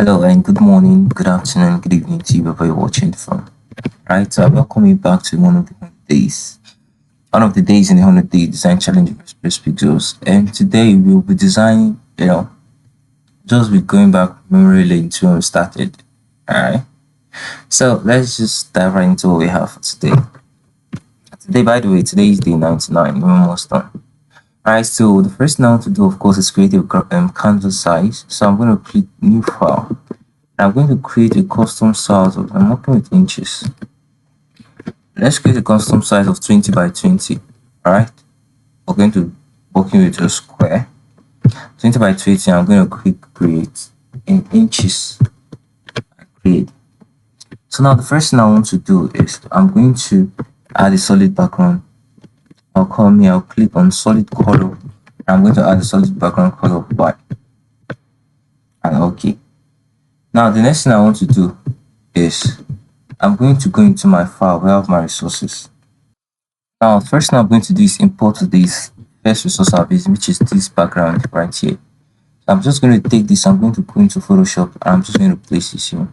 Hello and good morning, good afternoon, good evening to you wherever you're watching from. Right, so I welcome you back to one of the days in the 100-day design challenge of Xpress-Pixels. And today we'll be designing, just be going back memory lane to when we started. Alright, so let's just dive right into what we have for today. Today, by the way, today is day 99, we're almost done. Alright, so the first thing I want to do, of course, is create a canvas size. So I'm going to click new file. I'm going to create a custom size of, I'm working with inches. Let's create a custom size of 20 by 20. All right, we're going to working with a square 20 by 20. I'm going to click create in inches. Create. So now the first thing I want to do is I'm going to add a solid background. I'll click on solid color. I'm going to add a solid background color of white and okay. Now the next thing I want to do is I'm going to go into my file where I have my resources. Now, first thing I'm going to do is import this first resource I've used, which is this background right here. So I'm just going to take this, I'm going to go into Photoshop, and I'm just going to place this here.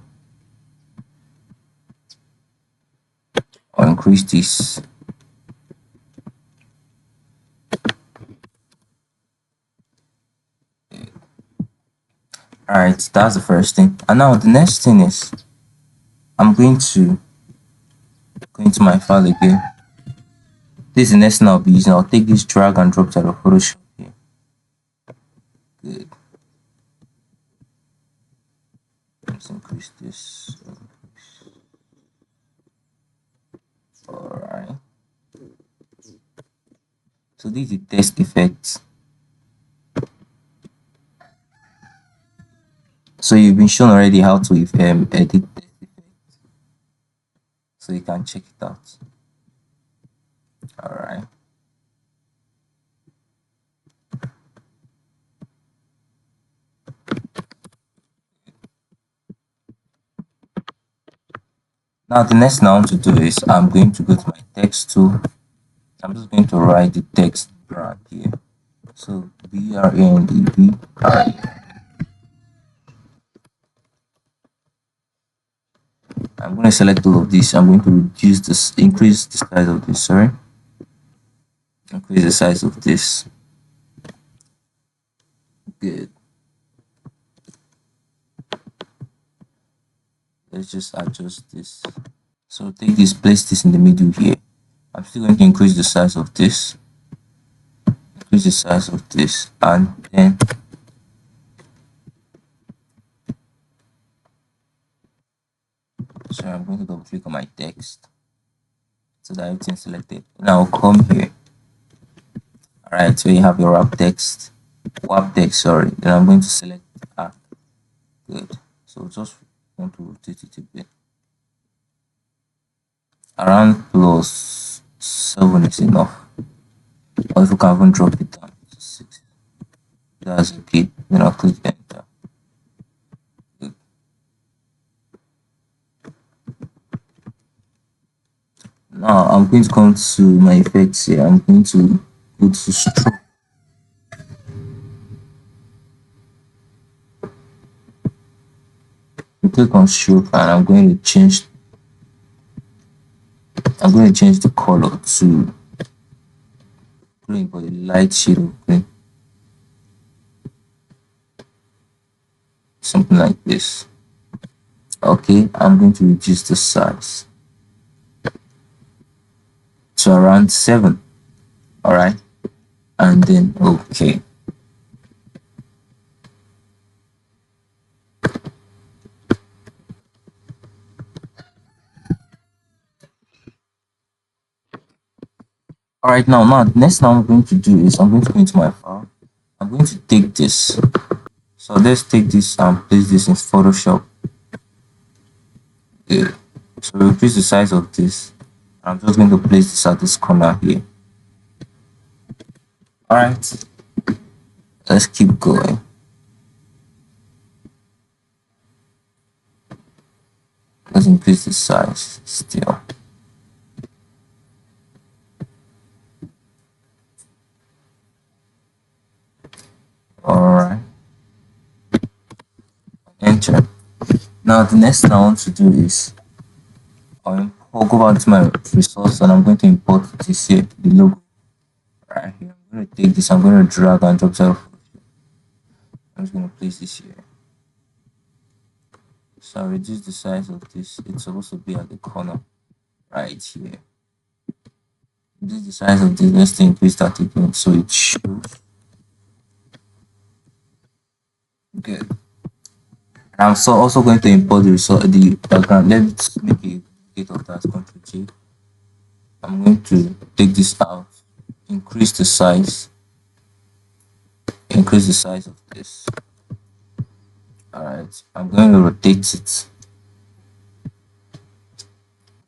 Or increase this. Alright, that's the first thing. And now the next thing is I'm going to go into my file again. This is the next thing I'll be using. I'll take this drag and drop out of Photoshop here. Good. Let's increase this. Alright. So this is the test effect. So you've been shown already how to edit test effect. So you can check it out. Alright. Now the next thing I want to do is I'm going to go to my text tool. I'm just going to write the text brand here. So BRANDB. I'm going to select all of this. I'm going to increase the size of this, sorry. Increase the size of this. Good. Let's just adjust this. So take this, place this in the middle here. I'm still going to increase the size of this. Increase the size of this, and then so I'm going to double click on my text so that everything's selected. Now I'll come here. Alright, so you have your wrap text, sorry. Then I'm going to select good. So just want to rotate it a bit. Around plus 7 is enough. Or if you can even drop it down to 6. That's okay. Then I'll click enter. Good. Now I'm going to come to my effects here. I'm going to go to stroke. Click on stroke and I'm going to change the color to green, but a light shade of green. Something like this. Okay, I'm going to reduce the size to around 7. Alright, and then okay. Alright, now the next thing I'm going to do is I'm going to go into my file. I'm going to take this. So let's take this and place this in Photoshop. Good. So increase the size of this. I'm just going to place this at this corner here. Alright, let's keep going. Let's increase the size still. Alright. Enter. Now the next thing I want to do is I'll go back to my resource and I'm going to import this here, the logo right here. I'm going to take this, I'm going to drag and drop it. I'm just going to place this here. So I'll reduce the size of this. It's supposed to be at the corner right here. Reduce the size of this. Let's increase that again so it shows. Good. And I'm also going to import the background. Let's make a duplicate of that. Ctrl J. I'm going to take this out, increase the size of this. Alright, I'm going to rotate it.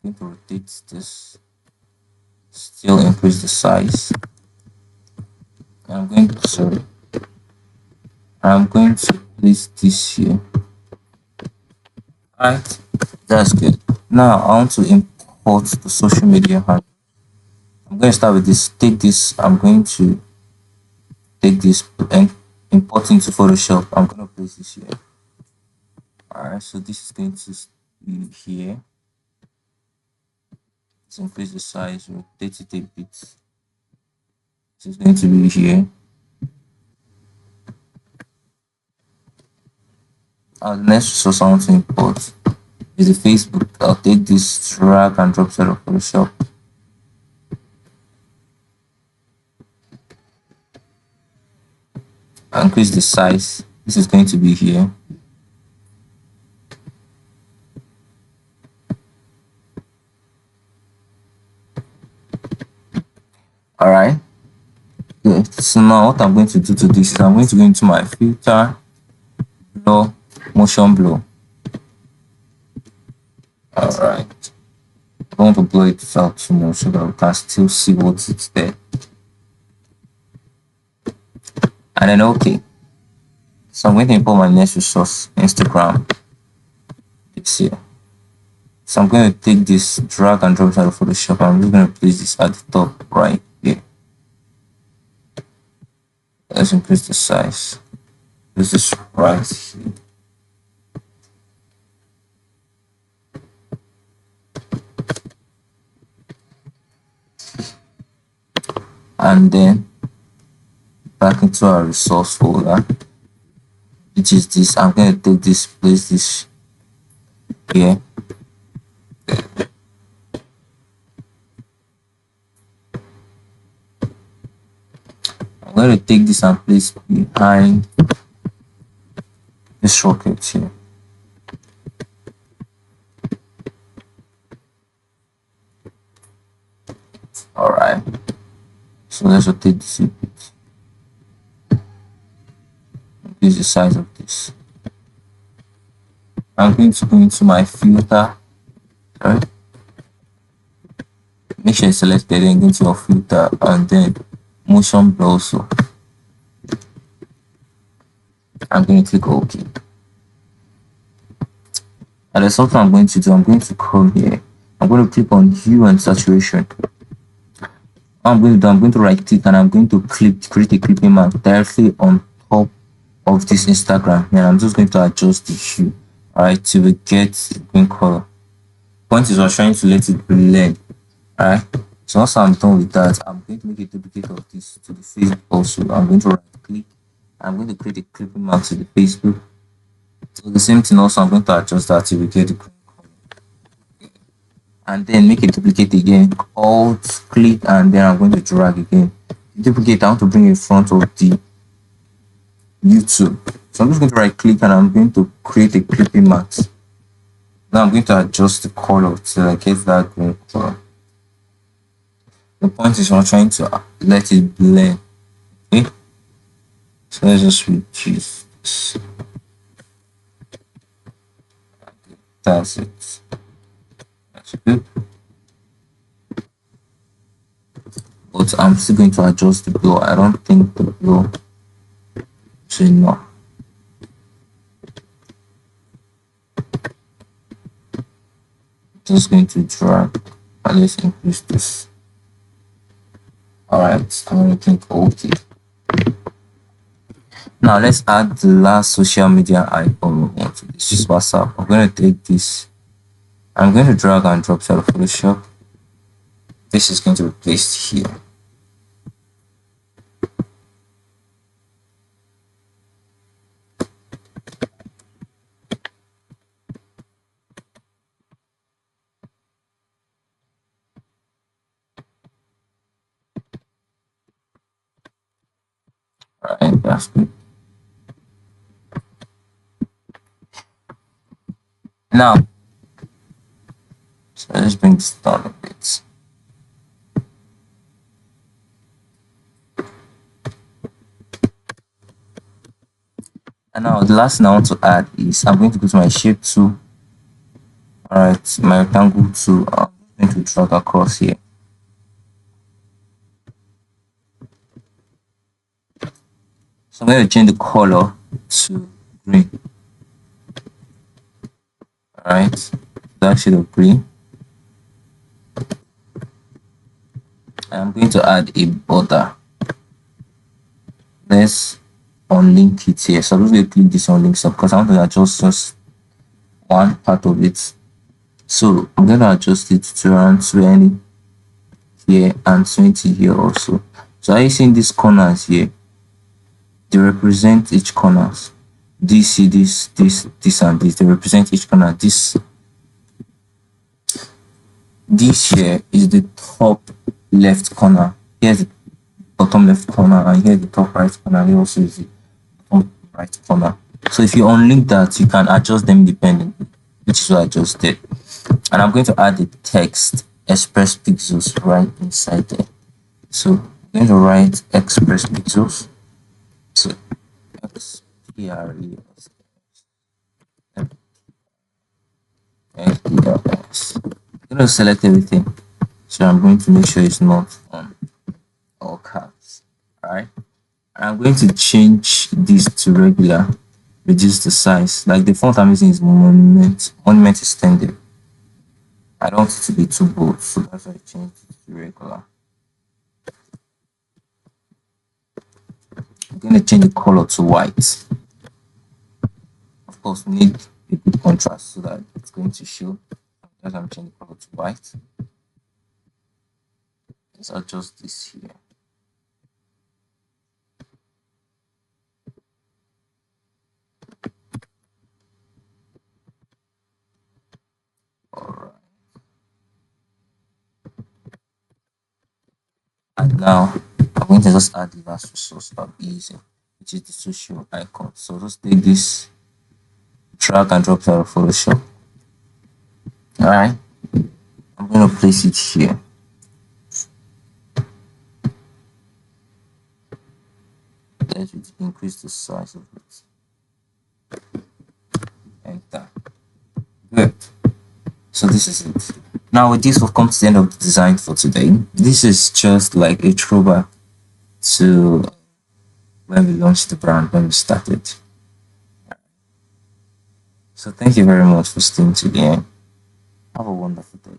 I'm going to rotate this, still increase the size. And I'm going to place this here. Alright, that's good. Now I want to import the social media handle. I'm going to start with this. Take this. I'm going to take this and import into Photoshop. I'm going to place this here. Alright, so this is going to be here. Let's increase the size, rotate it a bit. This is going to be here. The next resource I want to import is the Facebook. I'll take this, drag and drop set of Photoshop. Increase the size. This is going to be here. Alright. Good. So now what I'm going to do to this is I'm going to go into my filter, blur, motion blur. Alright. I don't want to blur it out too much so that we can still see what's there. And then okay. So I'm going to import my next resource, Instagram. This here. So I'm going to take this, drag and drop it out of Photoshop. I'm just going to place this at the top right here. Let's increase the size. This is right here. And then back into our resource folder, which is this. I'm going to take this, place this here. I'm going to take this and place behind this rocket here. Alright, so let's rotate this a bit. Increase the size of this. I'm going to go into my filter. Right? Make sure it's selected and go into your filter and then motion blur also. I'm going to click OK. And there's something I'm going to do. I'm going to come here. I'm going to click on hue and saturation. I'm going to right click and I'm going to create a clipping mask directly on top of this Instagram. And I'm just going to adjust the hue, alright, till we get the green color. Point is, we're trying to let it blend. Alright, so once I'm done with that, I'm going to make a duplicate of this to the Facebook also. I'm going to right click. I'm going to create a clipping mask to the Facebook. So the same thing also, I'm going to adjust that till we get the green color. And then make a duplicate again, alt click, and then I'm going to drag again. Duplicate, I want to bring it in front of the YouTube. So I'm just going to right click and I'm going to create a clipping mask. Now I'm going to adjust the color till I get that green color. The point is I'm trying to let it blend. Okay, so let's just reduce this. That's it. That's good. But I'm still going to adjust the blur. I don't think the blur should not. Just going to drag and let's increase this. Alright, I'm going to click OK. Now let's add the last social media icon we want to this is WhatsApp. I'm going to take this. I'm going to drag and drop to Photoshop. This is going to be placed here. Alright, that's good. Now, so let's bring this down a bit. And now the last thing I want to add is I'm going to go to my shape tool. Alright, my rectangle tool. I'm going to drag across here. So I'm going to change the color to green. Alright, that shade of green. I'm going to add a border. Let's unlink it here. So I'm just going to click this unlink stuff because I want to adjust just one part of it. So I'm going to adjust it to around 20 here and 20 here also. So are you seeing these corners here? They represent each corners. This, and this. They represent each corner. This here is the top left corner. Here's the bottom left corner, and here's the top right corner. Here also is the bottom right corner. So if you unlink that, you can adjust them independently, which is what I just did. And I'm going to add the text Xpress-Pixels right inside there. So I'm going to write Xpress-Pixels. So Xpress. I'm going to select everything. So I'm going to make sure it's not on all caps. Alright. I'm going to change this to regular, reduce the size. Like the font I'm using is Monument Extended. I don't want it to be too bold, so that's why I changed it to regular. I'm going to change the color to white. Of course, we need a good contrast so that it's going to show. As I'm changing the color to white. Let's adjust this here. Alright. And now I'm going to just add the last resource I'll be using, which is the social icon. So just take this, drag and drop out of Photoshop. Alright. I'm going to place it here. Let's increase the size of it. Enter. Good. So this is it. Now with this, we've come to the end of the design for today. This is just like a throwback to when we launched the brand, when we started. So thank you very much for staying to the end. Have a wonderful day.